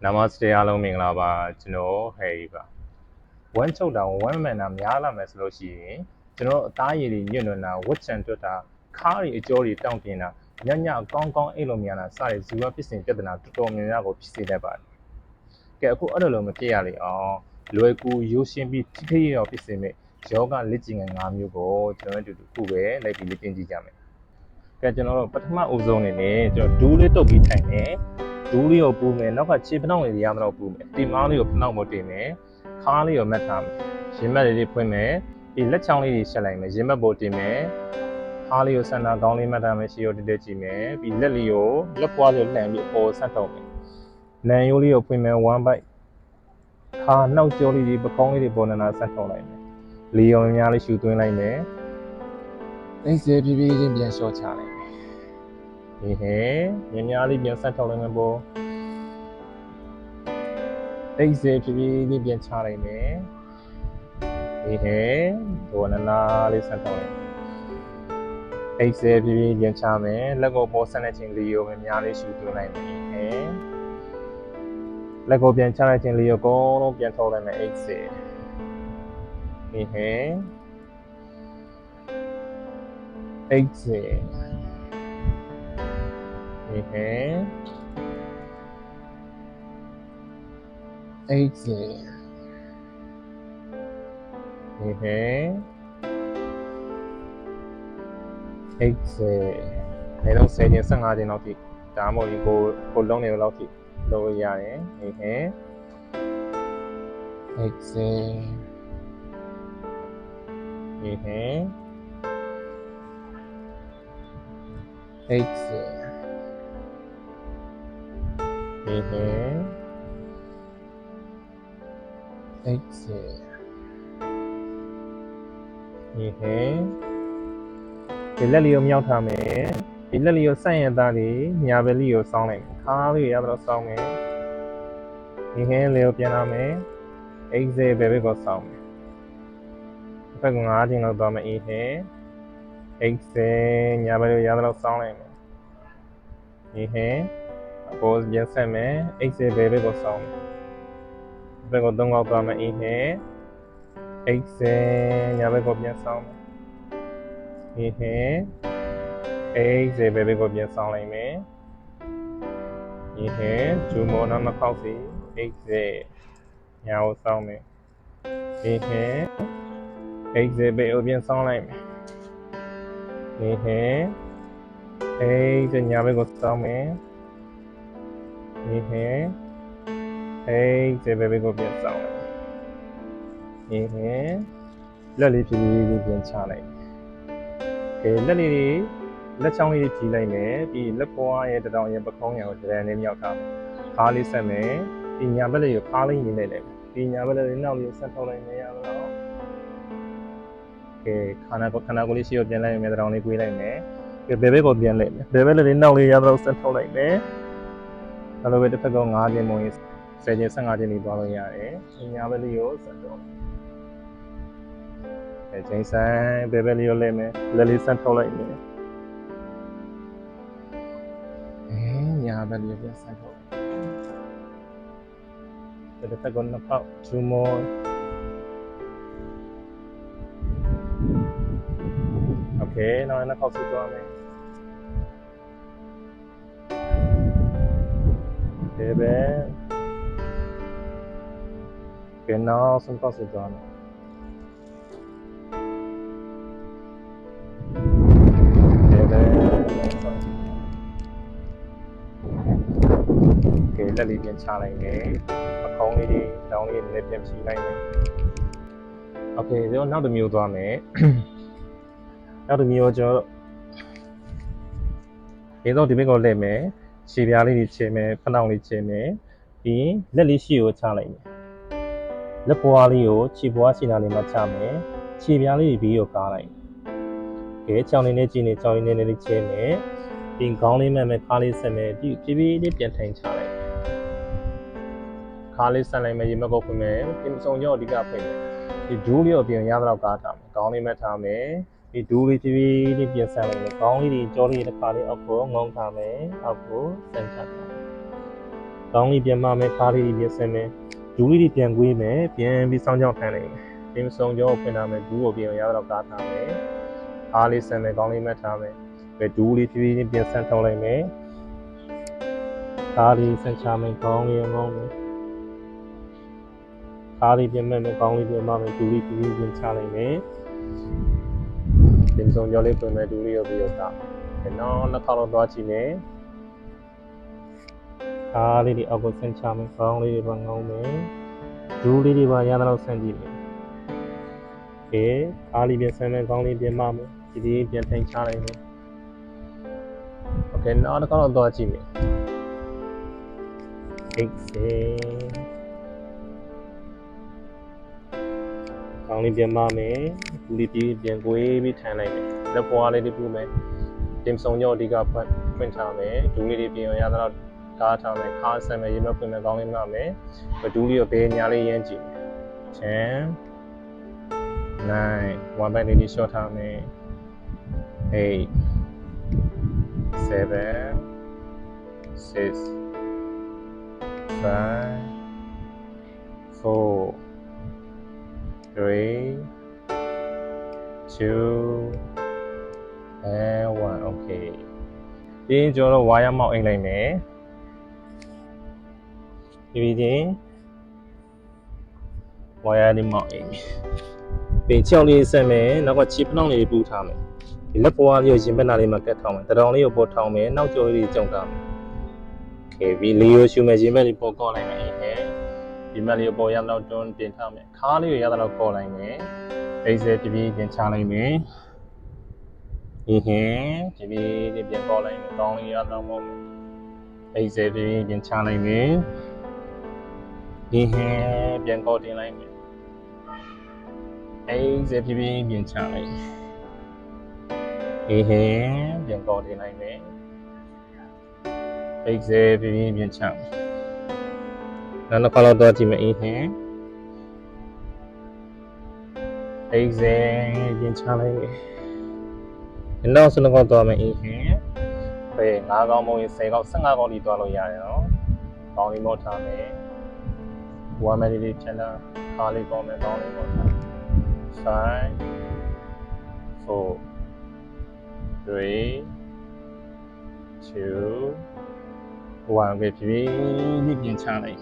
Namaste အားလုံးမင်္ဂလာပါကျွန်တော် Harry ပါဝမ်းချုပ်တာဝမ်းမှန်တာများလာမယ်ဆိုလို့ရှိရင်ကျွန်တော်အသားရည်တွေညွတ်ညွတ်တာဝတ်ချံတွတ်တာခါးတွေအကျော်တွေတောင့်တင်တာညညကောင်းကောင်းအိတ်လို့မရတာစတဲ့ဇီဝဖြစ်စဉ်ပြဿနာတော်တော်များများကိုဖြစ်စေတတ်ပါတယ်ကဲအခုအဲ့လိုမဖြစ်ရလေအောင်လွယ်ကူရိုးရှင်းပြီးထိထိရောက်ဖြစ်စေမယ့်ယောဂလက်ကျင်ငယ်၅မျိုးကိုကျွန်တော်တို့ခုပဲလိုက်ပြီးလေ့ကျင့်ကြည့်ကြမယ်ကဲကျွန်တော်တို့ပထမဦးဆုံးအနေနဲ့ကျွန်တော်ဒူးလေးတုပ်ပြီးထိုင်နေဒူးလေးကိုပူမယ်နောက်ကခြေဖနှောက်လေးရအောင်တော့ပူမယ်ဒီမားလေးကိုဖနှောက်မတင်မယ်ခါးလေးကိုမတ်ထားမယ်ရင်မက်လေးဖွင့်မယ်ဒီလက်ချောင်းလေးတွေရှက်လိုက်မယ်ရင်မက်ပေါ်တင်မယ်ခါးလေးကိုဆန္ဒကောင်းလေးမှတ်ထားမယ်ရှေ့ကိုတက်တက်ကြည့်မယ်ပြီးလက်လေးကိုလက်ပွားလေးလှန်ပြီးအပေါ်ဆက်ထုတ်မယ်နံရိုးလေးကိုဖွင့်မယ်1 bite ခါနှောက်ကြောလေးတွေပကောင်းလေးတွေပေါ်နေတာဆက်ထုတ်လိုက်မယ်လီယုံများလေးရှူသွင်းလိုက်မယ်အိတ်စေးဖြည်းဖြည်းချင်းပြန်လျှော့ချလိုက်မယ်ဒီဟဲမြင်းများလေးပြန်ဆက်ထုတ်လိုက်မယ်ပေါ်အိတ်စေးဖြည်းဖြည်းချင်းပြန်ချလိုက်မယ်ဒီဟဲဒေါ်နနာလေးဆက်ထုတ်လိုက်အိတ်စေးဖြည်းဖြည်းပြန်ချမယ်လက်ကိုပေါ်ဆက်နေချင်းလီယုံများလေးရှူသွင်းလိုက်မယ်ဟဲလက်ကိုပြန်ချလိုက်ချင်းလီယုံကောင်းလုံးပြန်ထုတ်လိုက်မယ်အိတ်စေးဒီဟဲexhale inhale exhale inhale exhale နေတော့10ကျင်15ကျင်လောက်ထိဒါမှမဟုတ်ကိုလုံးနေလောက်ထိလုပ်ရရတယ် inhale exhale inhale exhale inhale exhale inhale ဒီလက်လေးကိုမြောက်ထားမယ်ဒီလက်လေးကိုဆက်ရင်သားလေးညာဘက်လေးကိုစောင်းလိုက်မယ်ခါးလေးရတော့စောင်းမယ် inhale လေးကိုပြန်လာမယ် exhale ဘယ်ဘက်ကိုစောင်းမယ်ဘက်က9ချိန်လောက်သွားမယ် inhale exhale ညာဘက်ကိုရတော့စောင်းလိုက်မယ် inhale အပေါ်ပြန်ဆက်မယ် exhale ဘယ်ဘက်ကိုစောင်းမယ်ဘက်ကို3ခေါက်သွားမယ် inhale exhale ညာဘက်ကိုပြန်စောင်းမယ် inhale exhale ဘယ်ဘက်ကိုပြန်စောင်းလိုက်မယ် inhale 2 more နောက်တစ်ခေါက်စီ exhale ညာကိုစောင်းမယ် inhale exhale ဘယ်ကိုပြန်စောင်းလိုက်မယ် inhale exhale ညာဘက်ကိုစောင်းမယ် inhale exhale ဘယ်ဘက်ကိုပြန်စောင်းလိုက် inhale လက်လေးဖြည်းဖြည်းလေးပြန်ချလိုက်ကဲလက်လေးတွေလက်ချောင်းလေးတွေဖြီးလိုက်မယ်ပြီးလက်ပွားရဲ့တတောင်ရဲ့ပကုံးရံကိုဒရန်လေးမြောက်ထားမယ်ခါးလေးဆက်မယ်ဒီညာဘက်လေးကိုခါးလေးညင်လိုက်တယ်ဒီညာဘက်လေးနောက်လေးဆက်ထုတ်လိုက်မယ်ရတော့ကဲခန္ဓာကိုယ်လေးရှေ့ကိုပြန်လိုက်မယ်တတောင်လေးကွေးလိုက်မယ်ကဲဘယ်ဘက်ကိုပြန်လိုက်မယ်ဘယ်ဘက်လေးနောက်လေးရတော့ဆက်ထုတ်လိုက်မယ်ဒါလိုပဲတစ်ဖက်က9ကျင်းပုံရင်10ကျင်း15ကျင်းလေးသွားလို့ရတယ်ဒီညာဘက်လေးကိုဆက်ထုတ်ချိန်ဆိုင်ဘယ်ဘက်လေးကိုလဲမယ်လက်လေးဆက်ထုတ်လိုက်မယ်ညာဘက်လေးပြန်ဆက်ထုတ်ဒီတစ်ဖက်ကနှစ်ပေါက်2 more okay နောက်နှစ်ပေါက်ဆက်သွားမယ်ဒီဘက်ကဲနောက်ဆုံးပေါက်ဆက်သွားမယ်လက်လေးပြန်ချလိုက်မယ်အခေါင်းလေးတွေတောင်းလေးတွေလည်းပြန်ဖြီးလိုက်မယ်โอเคကျွန်တော်နောက်တစ်မျိုးသွားမယ်နောက်တစ်မျိုးကျွန်တော်ဒီတော့ဒီဘက်ကိုလှည့်မယ်ခြေပြားလေးတွေခြေမယ်ဖနှောက်လေးခြေမယ်ပြီးလက်လေးရှေ့ကိုချလိုက်မယ်လက်ပွားလေးကိုခြေပွားခြေနာလေးမှာချမယ်ခြေပြားလေးတွေဘေးကိုကားလိုက်ကဲချောင်းလေးနဲ့ကြည့်နေချောင်းလေးနဲ့လေးခြေမယ်ပြီးခေါင်းလေးမှန်မယ်ခါးလေးဆက်မယ်ပြီးဖြည်းဖြည်းလေးပြန်ထိုင်ချလိုက်ခါးလေးဆက်လိုက်မယ်ရေမကုတ်ဖွင့်မယ်ပြင်စုံကြောအဓိကဖွင့်မယ်ဒီဒူးလေးကိုပြင်ရတော့ကားထားမယ်ခေါင်းလေးမှတ်ထားမယ်ဒီဒူးလေးဖြည်းဖြည်းလေးပြင်ဆက်လိုက်မယ်ခေါင်းလေးတွေကြောလေးတစ်ခါလေးအောက်ကိုငုံထားမယ်အောက်ကိုဆန်ချထားမယ် ကောင်းလေးပြန်မမယ်ခါးလေးပြန်ဆက်မယ်ဒူးလေးပြန်ကွေးမယ်ပြန်ပြီးစောင်းကြောင်းထိုင်လိုက်မယ်ဒီစုံကြောဖွင့်ထားမယ်ဒူးကိုပြန်ရတော့ကားထားမယ်ခါးလေးဆက်မယ်ကောင်းလေးမှတ်ထားမယ်ပဲဒူးလေးဖြည်းဖြည်းချင်းပြန်ဆန်းထုတ်လိုက်မယ်ခါးလေးဆက်ချမယ်ကောင်းလေးမောင်းမယ်ခါးလေးပြန်မဲ့မယ်ကောင်းလေးပြန်မမယ်ဒူးလေးဖြည်းဖြည်းချင်းချလိုက်မယ်ဒီစုံကြောလေးဖွင့်မယ်ဒူးလေးရောပြီးတော့နောက်နှစ်ခါတော့သွားကြည့်မယ်ခါးလေးတွေအောက်ကိုဆန်းချမယ်ကောင်းလေးတွေပါငုံမယ်ဒူးလေးတွေပါရတော့ဆန်းကြည့်မယ်ကဲခါးလေးပြန်ဆန်းမယ်ကောင်းလေးပြန်မမယ်ဒီပြန်ထိုင်ချလိုက်မယ်โอเคနောက်တစ်ခါတော့သွားကြည့်မယ်exhale ကောင်းလေးပြန်မမယ်ဒူးလေးပြန်ကွေးပြီးထိုင်လိုက်မယ်လက်ပွားလေးတွေပူမယ်တင်စုံကြောအဓိကဖွင့်ထားမယ်ဒူးလေးတွေပြင်ရတော့ကားထားမယ်ခါးဆက်မယ်ရေမဖွင့်မယ်ကောင်းလေးမှမယ်ဒူးလေးကိုဘေးညာလေးရမ်းကြည့်မယ်10 9 one back လေး short ထားမယ်8 7 6 5 4 3 2 and 1 okay ဒီကျွန်တော်ဝါရမောက်အိတ်လိုက်မယ်ဒီချင်းဝါရလေးမောက်အိတ်ပင်ချောင်းလေးဆက်မယ်နောက်ကချီပနှောင်းလေးပူထားမယ်ဒီလက်ပွားလေးကိုရင်ဘက်နာလေးမှာကတ်ထောင်းမယ်တရောင်လေးကိုပေါ်ထောင်းမယ်နောက်ကျော်လေးကြုံထားမယ်โอเคဒီလေးကိုရှူမယ်ရင်ဘက်လေးပေါ်ကောက်လိုက်မယ်ဒီမက်လေးကိုပေါ်ရတော့တွန်းပြင်ထားမယ်ခါးလေးကိုရတော့ကောက်လိုက်မယ်အိတ်စဲပြပြပြင်ချလိုက်မယ်ဒီဟင်းပြပြလေးပြင်ကောက်လိုက်မယ်ကောင်းလေးရတော့မောမယ်အိတ်စဲပြပြပြင်ချလိုက်မယ်ဒီဟင်းပြန်ကောက်တင်လိုက်မယ်အိတ်စဲပြပြပြင်ချလိုက်ဒီဟင်းပြန်ကောက်တင်လိုက်မယ်အိတ်စဲပြပြပြင်ချနောက်တစ်ခါတော့ကြည့်မယ်ဟင်းအိတ်စဲပြင်ချလိုက်မယ်နောက်ဆုံးတော့မယ်ဟင်းပဲ9កောင်းမုံရင်10កောင်း15កောင်းထိသွားလို့ရတယ်နော်ကောင်းလေးမော့ထားမယ်ဝမ်းမလေးလေးဖြတ်လာခါလေးကောင်းမယ်ကောင်းလေးမော့ထား5 4 3 2 1ပဲဖြည်းဖြည်းပြင်ချလိုက်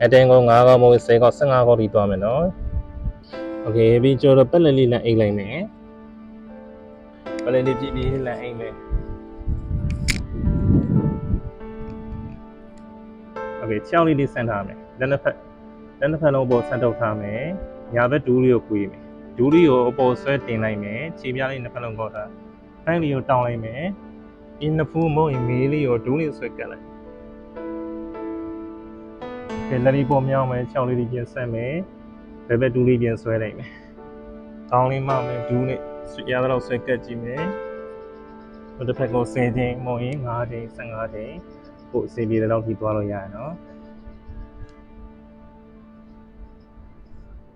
အတင်းကော9កောင်းမုံရင်10កောင်း15កောင်းထိသွားမယ်နော်โอเคပြီးကျတော့ပက်လက်လေးနဲ့အိတ်လိုက်မယ်ပလက်လေးပြည့်ပြည့်နဲ့အိတ်မယ်โอเคချောင်းလေးလေးဆန်းထားမယ်လက်နှစ်ဖက်လုံးပေါ်ဆန်းထုတ်ထားမယ်ညာဘက်ဒူးလေးကိုကွေးမယ်ဒူးလေးကိုအပေါ်ဆွဲတင်လိုက်မယ်ခြေပြားလေးနှစ်ဖက်လုံးကောက်ထားဖိုင်းလေးကိုတောင်းလိုက်မယ်ဒီနှစ်ဖူးမုံရင်မေးလေးကိုဒူးလေးဆွဲကပ်လိုက်ဒီလက်လေးပေါ်မြောင်းမယ်ချောင်းလေးတွေပြန်ဆက်မယ်ဘယ်ဘက်ဒူးလေးပြန်ဆွဲလိုက်မယ်ကောင်းလေးမောင်းမယ်ဒူးနဲ့ရတော့ဆွဲကပ်ကြည့်မယ်ဟိုတစ်ဖက်ကို10ချိန်မုံရင်5ချိန်15ချိန်ကိုအစီအပြေတဲ့လောက်ထိသွားလို့ရတယ်နော်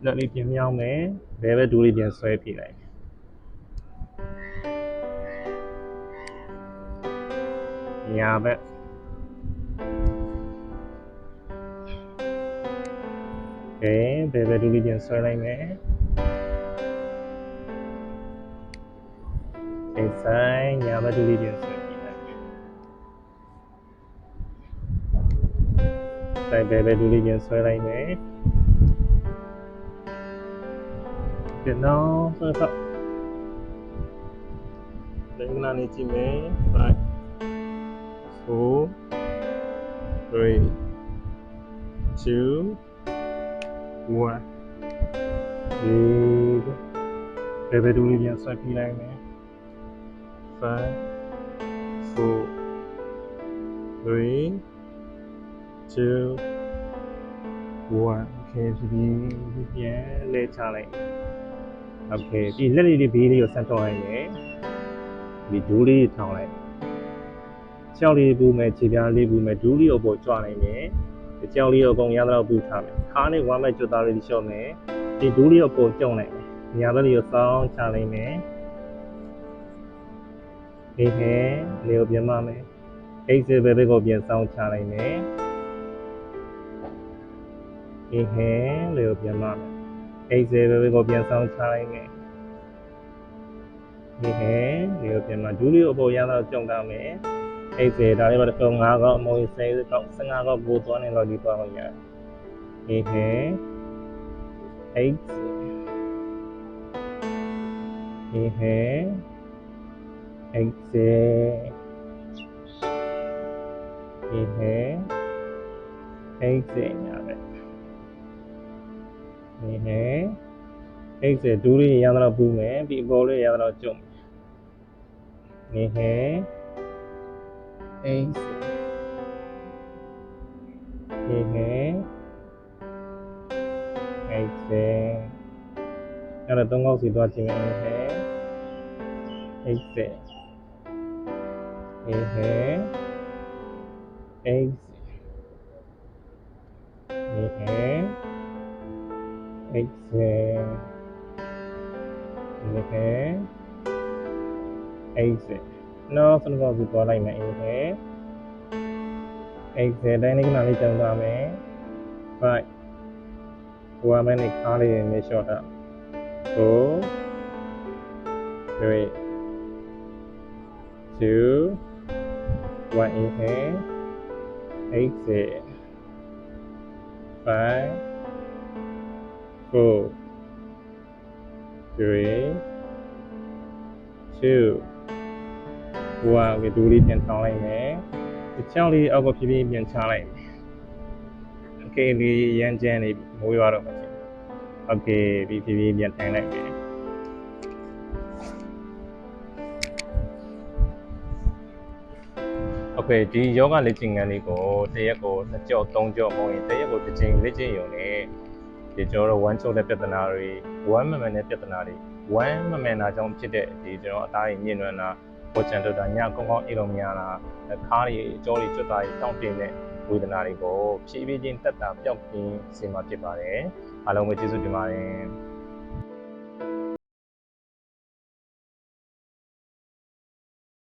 လက်လေးပြန်မြောင်းမယ်ဘယ်ဘက်ဒူးလေးပြန်ဆွဲပြလိုက်ညာဘက်ဘယ်ဘက်ဒူးလေးပြန်ဆွဲလိုက်မယ်ဆိုင်ညာဘက်ဒူးလေးပြန်ဆွဲပြလိုက်ဆိုင်ဘယ်ဒူးလေးပြန်ဆွဲလိုက်မယ်ဒီနောက်ဆွဲတော့လင်းနာနေကြည့်မယ်5 4 3 2 1ဒီဘယ်ဒူးလေးပြန်ဆွဲပြလိုက်မယ်5 4 3 2 1 okay ဒီပြန်လဲချလိုက် okay ဒီလက်လေးဘေးလေးကိုဆက်တော့လိုက်မယ်ဒီဒူးလေးထောင်းလိုက်ကြောက်လေးပူမယ်ခြေပြားလေးပူမယ်ဒူးလေးကိုပေါ်ကြွနိုင်မယ်ဒီကြောက်လေးကိုအကုန်ရတော့ပူထားမယ်ခါးနဲ့ဝမ်းမဲ့ကျွတ်သားလေးရှော့မယ်ဒီဒူးလေးကိုပေါ်ကြောက်နိုင်မယ်ညာဘက်လေးကိုစောင်းချလိုက်မယ်ဒီဟဲလေးကိုပြန်မမယ် exhale ဘယ်ကိုပြန်ဆောင်းချလိုက်မယ် inhale လေးကိုပြန်မမယ် exhale ဘယ်ကိုပြန်ဆောင်းချလိုက်မယ် inhale လေးကိုပြန်မဒူးလေးကိုအပေါ်ရအောင်ကြုံထားမယ် exhale ဒါလေးပါတော့5កောက်အမော်10កောက်15កောက်ပို့သွားနေတော့ဒီသွားလို့ရတယ် inhale exhale inhale exhale inhale exhale ညာပဲ inhale exhale ဒူးလေးရအောင်တော့ပူမယ်ပြီးအပေါ်လေးရအောင်တော့ကြုံ inhale exhale inhale exhale အဲ့တော့3កောက်စီသွားကြည့်မယ် inhale exhale inhale exhale inhale exhale inhale exhale နောက်3កောက်စီသွားလိုက်မယ် inhale exhale တိုင်းလေးကလေးကြောင်းသွားမယ် 5 1 minute ခါလေးနဲ့ရှော့တာ 4 3 2 1 inhale exhale 5 4 3 2 1 okay ဒူးလေးပြန်ထောင်းလိုက်မယ်ဒီချောင်းလေးအောက်ကဖြည်းဖြည်းပြန်ချလိုက်မယ် okay လေးရမ်းကျန်းနေမိုးရွာတော့မှာရှင် okay ဖြည်းဖြည်းပြန်ထိုင်လိုက်မယ် okay ဒီယောဂလေ့ကျင့်ခန်းလေးကိုတစ်ရက်ကို2ကြော့3ကြော့မဟုတ်ရင်တစ်ရက်ကိုတစ်ချိန်လေ့ကျင့်ရုံနဲ့ဒီကျွန်တော်တို့ဝမ်းချုပ်တဲ့ပြဿနာတွေဝမ်းမမှန်တဲ့ပြဿနာတွေဝမ်းမမှန်တာကြောင့်ဖြစ်တဲ့ဒီကျွန်တော်အသားကြီးညှင်းနှွမ်းတာပေါ်ချန်တော့တာညကောင်းကောင်းအိပ်လို့မရတာခါးတွေအကြောတွေကျွတ်သားတွေတောင့်တင်းတဲ့ဝေဒနာတွေကိုဖြည်းဖြည်းချင်းတက်တာပျောက်ပြီးစေမှာဖြစ်ပါတယ်အားလုံးပဲကျေးဇူးတင်ပါတယ်